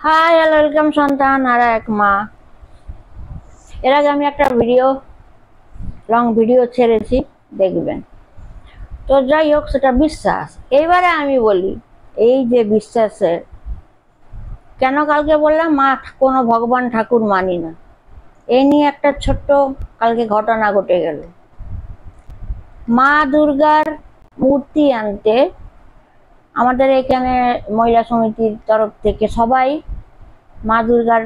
Hi hello welcome সন্তান আর এক মা। এর আগে আমি একটা লং ভিডিও ছেড়েছি, দেখবেন। তো যাই হোক, সেটা বিশ্বাস। এবারে আমি বলি, এই যে বিশ্বাসের, কেন কালকে বললাম মা কোনো ভগবান ঠাকুর মানি না, এই নিয়ে একটা ছোট্ট কালকে ঘটনা ঘটে গেল। মা দুর্গার মূর্তি আনতে আমাদের এখানে মহিলা সমিতির তরফ থেকে সবাই মা দুর্গার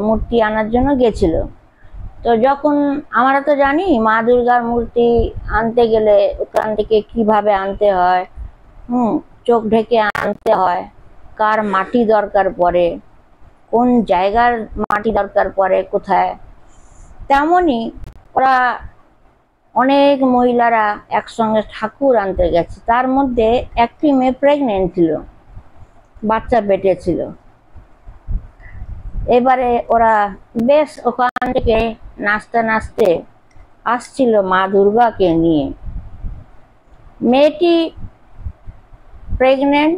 মূর্তি আনার জন্য গেছিল। তো যখন আমরা তো জানি মা দুর্গার মূর্তি আনতে গেলে ওখান থেকে কিভাবে আনতে হয়, চোখ ঢেকে আনতে হয়, কার মাটি দরকার পড়ে, কোন জায়গার মাটি দরকার পড়ে, কোথায়। তেমনই ওরা অনেক মহিলারা একসঙ্গে ঠাকুর আনতে গেছে। তার মধ্যে একটি মেয়ে প্রেগনেন্ট ছিল, বাচ্চা পেটে ছিল। এবারে ওরা বেশ ওখান থেকে নাচতে নাচতে আসছিল মা দুর্গাকে নিয়ে। মেয়েটি প্রেগনেন্ট,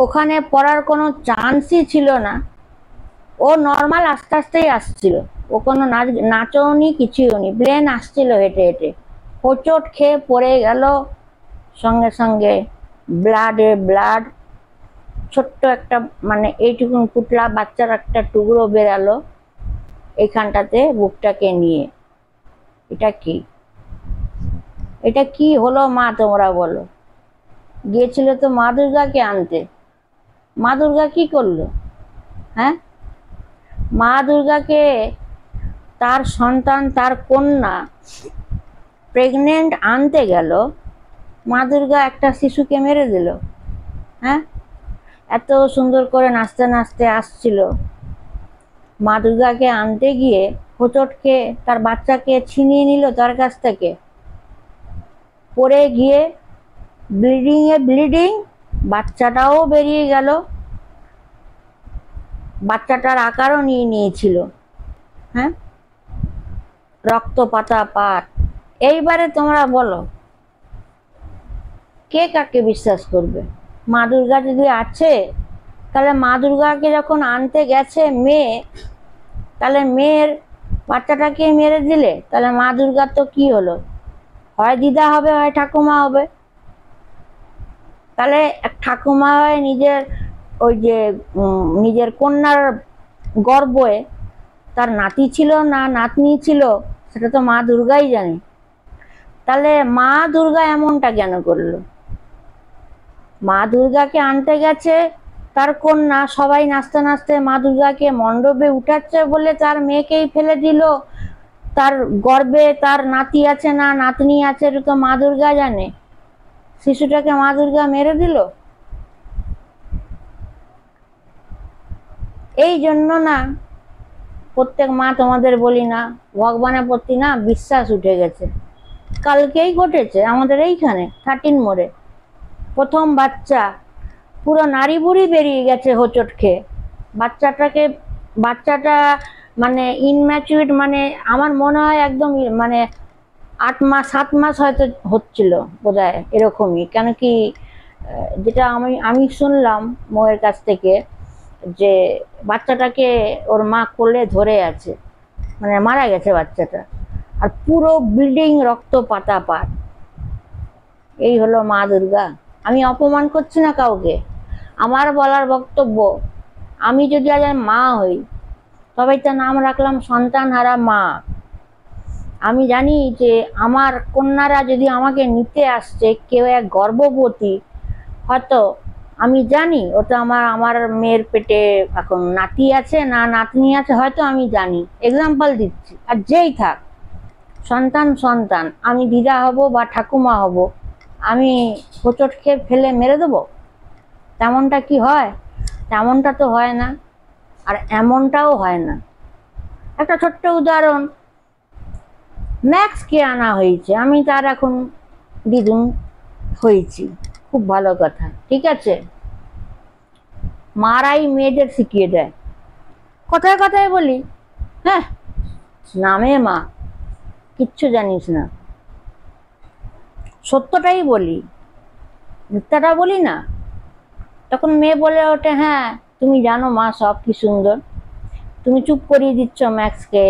ওখানে পড়ার কোনো চান্সই ছিল না। ও নর্মাল আস্তে আস্তেই আসছিল, ও কোনো নাচও নি, কিছুও নি, প্লেন আসছিল হেঁটে হেঁটে। হোঁচট খেয়ে পড়ে গেল, সঙ্গে সঙ্গে ব্লাড, ছোট্ট একটা মানে এইটুকুন পুটলা বাচ্চার একটা টুকরো বেরালো এইখানটাতে, বুকটাকে নিয়ে। এটা কি হলো মা, তোমরা বলো? গিয়েছিল তো মা দুর্গাকে আনতে, মা দুর্গা কি করলো? হ্যাঁ, মা দুর্গাকে, তার সন্তান, তার কন্যা প্রেগনেন্ট আনতে গেল, মা দুর্গা একটা শিশুকে মেরে দিল। হ্যাঁ, এত সুন্দর করে নাচতে নাচতে আসছিল, মা দুর্গাকে আনতে গিয়ে হোঁচট খেয়ে তার বাচ্চাকে ছিনিয়ে নিল তার কাছ থেকে। পড়ে গিয়ে ব্লিডিং, বাচ্চাটাও বেরিয়ে গেল, বাচ্চাটার আকারও নিয়ে নিয়েছিল। হ্যাঁ, রক্ত পাতা পাত। এইবারে তোমরা বলো, কে কাকে বিশ্বাস করবে? মা দুর্গা যদি আছে, তাহলে মা দুর্গাকে যখন আনতে গেছে মেয়ে, তাহলে মেয়ের বাচ্চাটাকে মেরে দিলে, তাহলে মা দুর্গার তো কি হলো? হয় দিদা হবে, হয় ঠাকুমা হবে। তাহলে এক ঠাকুমা হয় নিজের ওই যে নিজের কন্যার গর্ভে তার নাতি ছিল না নাতনি ছিল, সেটা তো মা দুর্গাই জানে। তাহলে মা দুর্গা এমনটা কেন করলো? মা দুর্গাকে আনতে গেছে তার কন্যা, সবাই নাচতে নাচতে মা দুর্গাকে মণ্ডপে উঠাচ্ছে বলে তার মেয়েকেই ফেলে দিল। তার গর্ভে তার নাতি আছে না নাতনি আছে, এটা তো মা দুর্গা জানে। শিশুটাকে মা দুর্গা মেরে দিল। এই জন্য না, প্রত্যেক মা তোমাদের বলি না, ভগবানের প্রতি না বিশ্বাস উঠে গেছে। কালকেই ঘটেছে আমাদের এইখানে 13 মোড়ে, প্রথম বাচ্চা, পুরো নাড়ি বুড়ি বেরিয়ে গেছে হোঁচট খেয়ে। বাচ্চাটা মানে ইনম্যাচুরেট, মানে আমার মনে হয় একদম মানে 8 মাস 7 মাস হয়তো হচ্ছিল বোধহয়, এরকমই। কেন কি, যেটা আমি শুনলাম মোয়ের কাছ থেকে, যে বাচ্চাটাকে ওর মা কোলে ধরে আছে, মানে মারা গেছে বাচ্চাটা, আর পুরো ব্লিডিং, রক্ত পাতা পাত। এই হলো মা দুর্গা। আমি অপমান করছি না কাউকে, আমার বলার বক্তব্য, আমি যদি আজ মা হই, তবেই তো নাম রাখলাম সন্তান হারা মা। আমি জানি যে আমার কন্যারা যদি আমাকে নিতে আসছে, কেউ এক গর্ভবতী, হয়তো আমি জানি ওটা আমার মেয়ের পেটে এখন নাতি আছে না নাতনি আছে, হয়তো আমি জানি, এক্সাম্পল দিচ্ছি। আর যেই থাক, সন্তান, আমি দিদা হব বা ঠাকুমা হব, আমি হোঁচট খেয়ে ফেলে মেরে দেবো? তেমনটা কি হয়? তেমনটা তো হয় না, আর এমনটাও হয় না। একটা ছোট্ট উদাহরণ, ম্যাক্সকে আনা হয়েছে, আমি তার এখন দিদুন হয়েছি, খুব ভালো কথা, ঠিক আছে। মারাই মেয়েদের শিখিয়ে দেয়, কথায় কথায় বলি, হ্যাঁ নামে মা, কিচ্ছু জানিস না। সত্যটাই বলি, মিথ্যাটা বলি না। তখন মেয়ে বলে ওঠে, হ্যাঁ তুমি জানো মা সব কি সুন্দর, তুমি চুপ করিয়ে দিচ্ছ ম্যাক্সকে,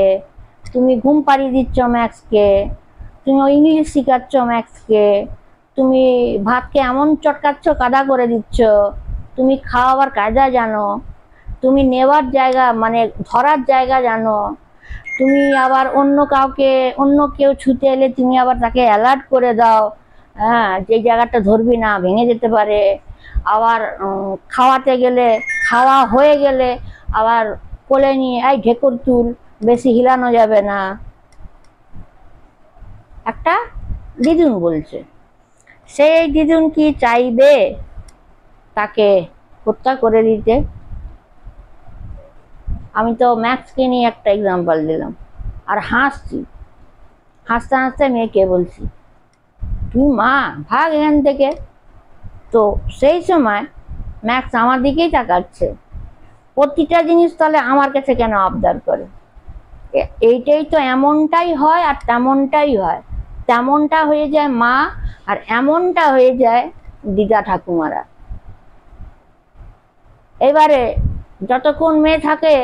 তুমি ঘুম পাড়িয়ে দিচ্ছ ম্যাক্সকে, তুমি ইংলিশ শিখাচ্ছ ম্যাক্সকে, তুমি ভাতকে এমন চটকাচ্ছ কাদা করে দিচ্ছ, তুমি খাওয়াবার কায়দা জানো, তুমি নেওয়ার জায়গা মানে ধরার জায়গা জানো, তুমি আবার অন্য কাউকে অন্য কেউ ছুতে এলে তুমি আবার তাকে অ্যালার্ট করে দাও, হ্যাঁ যে জায়গাটা ধরবি না ভেঙে যেতে পারে। আবার খাওয়াতে গেলে, খাওয়া হয়ে গেলে আবার কোলে নিয়ে এই ঢেকুর তুল, বেশি হিলানো যাবে না। একটা দিদুন বলছে, সেই দিদুন কি চাইবে তাকে হত্যা করে দিতে? আমি তো ম্যাক্সকে নিয়ে একটা এক্সাম্পল দিলাম আর হাসছি, হাসতে হাসতে মেয়েকে বলছি তুই মা ভাগ এখান থেকে। তো সেই সময় ম্যাক্স আমার দিকেই তাকাচ্ছে, প্রতিটা জিনিস তাহলে আমার কাছে কেন আবদার করে? এইটাই তো এমনটাই হয় আর তেমনটাই হয়, তেমনটা হয়ে যায় মা আর এমনটা হয়ে যায় দিদা ঠাকুমারা। এবারে যতক্ষণ মেয়ে থাকে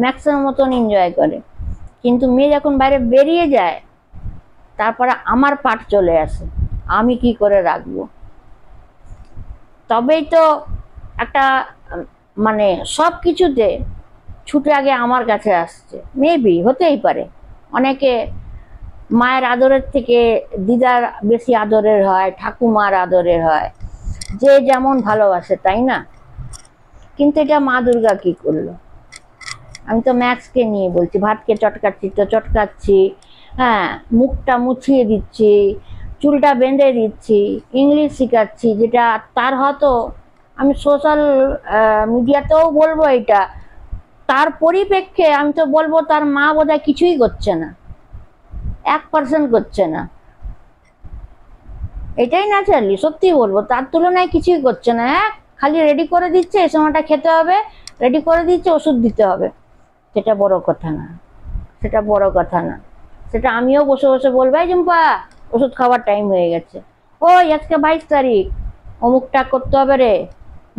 ম্যাক্সের মতন এনজয় করে, কিন্তু মেয়ে যখন বাইরে বেরিয়ে যায় তারপরে আমার পাট চলে আসে, আমি কি করে রাখবো। তবেই তো একটা মানে সব কিছুতে ছুটে আগে আমার কাছে আসছে। মেবি হতেই পারে অনেকে মায়ের আদরের থেকে দিদার বেশি আদরের হয়, ঠাকুমার আদরের হয়, যে যেমন ভালোবাসে, তাই না? কিন্তু এটা মা দুর্গা কি করলো? আমি তো ম্যাক্সকে নিয়ে বলছি, ভাতকে চটকাচ্ছি তো চটকাচ্ছি, হ্যাঁ মুখটা মুছিয়ে দিচ্ছি, চুলটা বেঁধে দিচ্ছি, ইংলিশ শেখাচ্ছি, যেটা তার হয়তো আমি সোশ্যাল মিডিয়াতেও বলবো এটা, তার পরিপ্রেক্ষে আমি তো বলবো তার মা বোধহয় কিছুই করছে না, 1% করছে না। এটাই ন্যাচারালি সত্যি বলবো, তার তুলনায় কিছুই করছে না। হ্যাঁ খালি রেডি করে দিচ্ছে এই সময়টা খেতে হবে, রেডি করে দিচ্ছে ওষুধ দিতে হবে, সেটা বড় কথা না, সেটা বড় কথা না। সেটা আমিও বসে বসে বলবো এই জুম্পা ওষুধ খাওয়ার টাইম হয়ে গেছে, ওই আজকে 22 তারিখ, অমুকটা করতে হবে রে,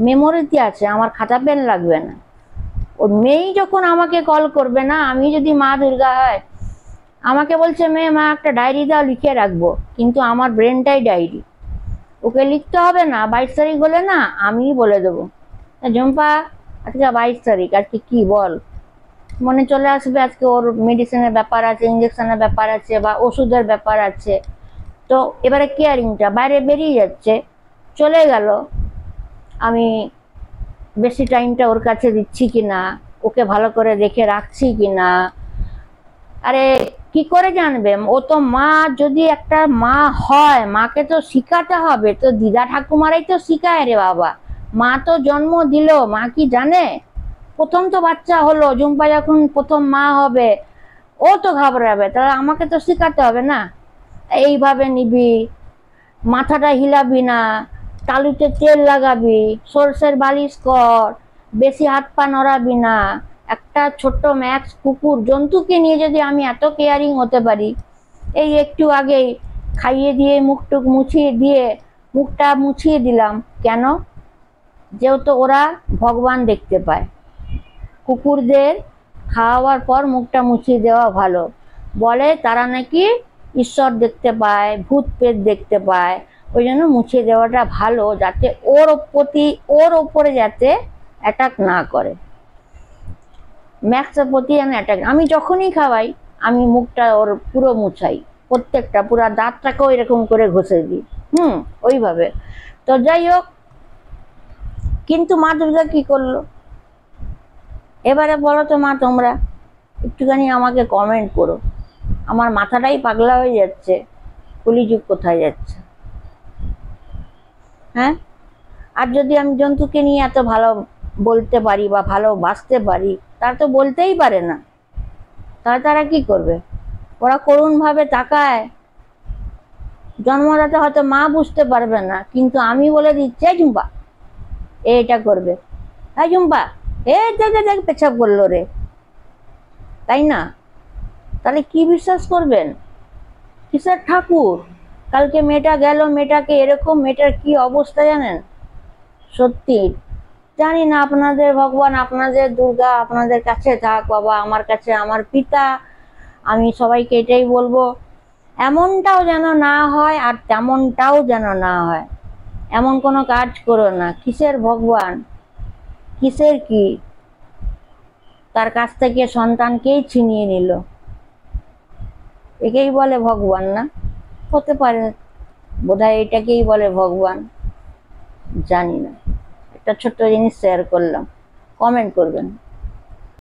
মেমোরিতে আছে, আমার খাতা পেন লাগবে না। ও মেয়েই যখন আমাকে কল করবে না, আমি যদি মা দুর্গা হয়, আমাকে বলছে মেয়ে মা একটা ডায়েরি দাও লিখে রাখবো, কিন্তু আমার ব্রেনটাই ডায়েরি, ওকে লিখতে হবে না। 22 তারিখ হলে না আমিই বলে দেবো, ঝুম্পা আজকে 22 তারিখ, আজকে কি বল, মনে চলে আসবে আজকে ওর মেডিসিনের ব্যাপার আছে, ইঞ্জেকশনের ব্যাপার আছে বা ওষুধের ব্যাপার আছে। তো এবারে কেয়ারিংটা বাইরে বেরিয়ে যাচ্ছে, চলে গেল, আমি বেশি টাইমটা ওর কাছে দিচ্ছি কিনা, ওকে ভালো করে দেখে রাখছি কিনা। আরে কি করে জানবে? ও তো মা, যদি একটা মা হয় মাকে তো শিখাতে হবে, তো দিদা ঠাকুমারাই তো শিখায় রে বাবা। মা তো জন্ম দিল, মা কি জানে? প্রথম তো বাচ্চা হলো, জুম্পা যখন প্রথম মা হবে ও তো ঘাবড়াবে, তাহলে আমাকে তো শিখাতে হবে না, এইভাবে নিবি, মাথাটা হিলাবি না, তালুতে তেল লাগাবি, সরষের বালিশ কর, বেশি হাত পা নড়াবি না। একটা ছোট্ট ম্যাক্স কুকুর জন্তুকে নিয়ে যদি আমি এত কেয়ারিং হতে পারি, এই একটু আগেই খাইয়ে দিয়ে মুখটুক মুছিয়ে দিয়ে মুখটা মুছিয়ে দিলাম, কেন? যেহেতু ওরা ভগবান দেখতে পায়, কুকুরদের খাওয়ার পর মুখটা মুছিয়ে দেওয়া ভালো, বলে তারা নাকি ঈশ্বর দেখতে পায়, ভূত প্রেত দেখতে পায়, ওই জন্য মুছিয়ে দেওয়াটা ভালো, যাতে ওর ওপরে যাতে অ্যাটাক না করে, ম্যাক্সের প্রতি যেন অ্যাটাক। আমি যখনই খাওয়াই আমি মুখটা ওর পুরো মুছাই, প্রত্যেকটা পুরো দাঁতটাকেও এরকম করে ঘষে দিই, ওইভাবে। তো যাই হোক, কিন্তু মা দুর্গা কি করলো এবারে বলো তো মা, তোমরা একটুখানি আমাকে কমেন্ট করো, আমার মাথাটাই পাগলা হয়ে যাচ্ছে, কলিযুগ কোথায় যাচ্ছে। হ্যাঁ, আর যদি আমি জন্তুকে নিয়ে এত ভালো বলতে পারি বা ভালোবাসতে পারি, তারা তো বলতেই পারে না, তারা কি করবে? ওরা করুণ ভাবে তাকায়, জন্মদাতা হয়তো মা বুঝতে পারবে না, কিন্তু আমি বলে দিচ্ছি এই ঝুম্পা এটা করবে, হ্যাঁ ঝুম্পা দেখ পেছাব করলো রে, তাই না? তাহলে কি বিশ্বাস করবেন? কিসের ঠাকুর? কালকে মেয়েটা গেল, মেয়েটাকে এরকম, মেয়েটার কি অবস্থা জানেন? সত্যি জানি না, আপনাদের ভগবান, আপনাদের দুর্গা আপনাদের কাছে থাক বাবা, আমার কাছে আমার পিতা। আমি সবাইকে এটাই বলবো, এমনটাও যেন না হয় আর তেমনটাও যেন না হয়। এমন কোনো কাজ করো না। কিসের ভগবান, কিসের কি, তার কাছ থেকে সন্তানকেই ছিনিয়ে নিল, একেই বলে ভগবান না? হতে পারে, বোধহয় এটাকেই বলে ভগবান, জানি না। একটা ছোট্ট জিনিস শেয়ার করলাম, কমেন্ট করবেন।